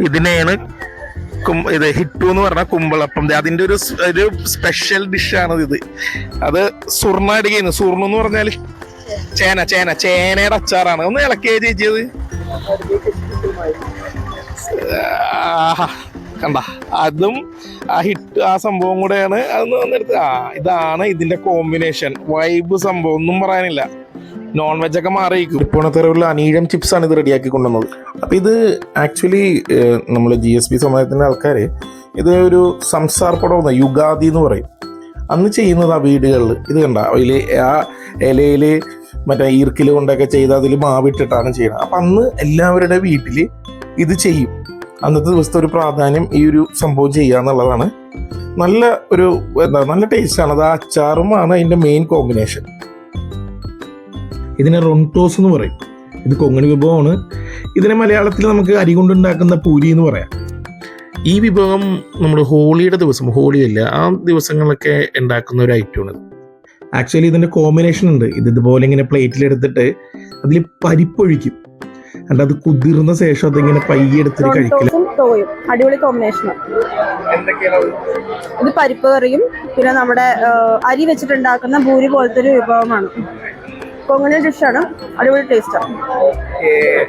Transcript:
ഇതിനെയാണ് ഇത് ഹിറ്റു എന്ന് പറഞ്ഞ കുമ്പളപ്പം. അതിന്റെ ഒരു സ്പെഷ്യൽ ഡിഷാണ് ഇത്. അത് സുർണ അടിക്കുന്നു. സുർണ എന്ന് പറഞ്ഞാല് ചേനയുടെ അച്ചാറാണ്. ഒന്ന് ഇളക്കിയ ചേച്ചിയത് കണ്ട, അതും ആ ഹിറ്റ് ആ സംഭവം കൂടെയാണ്. അതൊന്ന് വന്നെടുത്ത് ഇതാണ് ഇതിന്റെ കോമ്പിനേഷൻ. വൈബ് സംഭവം ഒന്നും പറയാനില്ല. നോൺ വെജ് ഒക്കെ മാറിയിരിക്കും. ഇപ്പോഴത്തെ അനീഴം ചിപ്സ് ആണ് ഇത് റെഡിയാക്കി കൊണ്ടുവന്നത്. അപ്പം ഇത് ആക്ച്വലി നമ്മൾ GSB സമുദായത്തിൻ്റെ ആൾക്കാർ ഇത് ഒരു സംസാർ പടം യുഗാദി എന്ന് പറയും. അന്ന് ചെയ്യുന്നത് ആ വീടുകളിൽ ഇത് കണ്ട അതിൽ ആ ഇലയിൽ മറ്റേ ഈർക്കിൽ കൊണ്ടൊക്കെ ചെയ്ത് അതിൽ മാവിട്ടിട്ടാണ് ചെയ്യുന്നത്. അപ്പം അന്ന് എല്ലാവരുടെ വീട്ടിൽ ഇത് ചെയ്യും. അന്നത്തെ ദിവസത്തെ ഒരു പ്രാധാന്യം ഈ ഒരു സംഭവം ചെയ്യുക എന്നുള്ളതാണ്. നല്ല ഒരു നല്ല ടേസ്റ്റാണ്. അത് ആ അച്ചാറുമാണ് അതിൻ്റെ മെയിൻ കോമ്പിനേഷൻ. ഇതിനെ റൊൺടോസ് എന്ന് പറയും. ഇത് കൊങ്ങണി വിഭവമാണ്. ഇതിനെ മലയാളത്തിൽ നമുക്ക് അരി കൊണ്ടുണ്ടാക്കുന്ന പൂരി എന്ന് പറയാം. ഈ വിഭവം നമ്മൾ ഹോളിയുടെ ദിവസം, ഹോളിയല്ല ആ ദിവസങ്ങളിലൊക്കെ ഉണ്ടാക്കുന്ന ഒരു ഐറ്റമാണ്. ആക്ച്വലി ഇതിൻ്റെ കോമ്പിനേഷൻ ഉണ്ട്. ഇതുപോലെ ഇങ്ങനെ പ്ലേറ്റിലെടുത്തിട്ട് അതിൽ പരിപ്പൊഴിക്കും. എന്നിട്ട് അത് കുതിർന്ന ശേഷം അതിങ്ങനെ പയ്യെ എടുത്തിട്ട് കഴിക്കില്ല. അടിപൊളി കോമ്പിനേഷൻ. ഇത് പരിപ്പ് കറിയും പിന്നെ നമ്മുടെ അരി വെച്ചിട്ടുണ്ടാക്കുന്ന പൂരി പോലത്തെ ഒരു വിഭവമാണ്. കൊങ്ങണി ഡിഷാണ്. അടിപൊളി ടേസ്റ്റാണ്.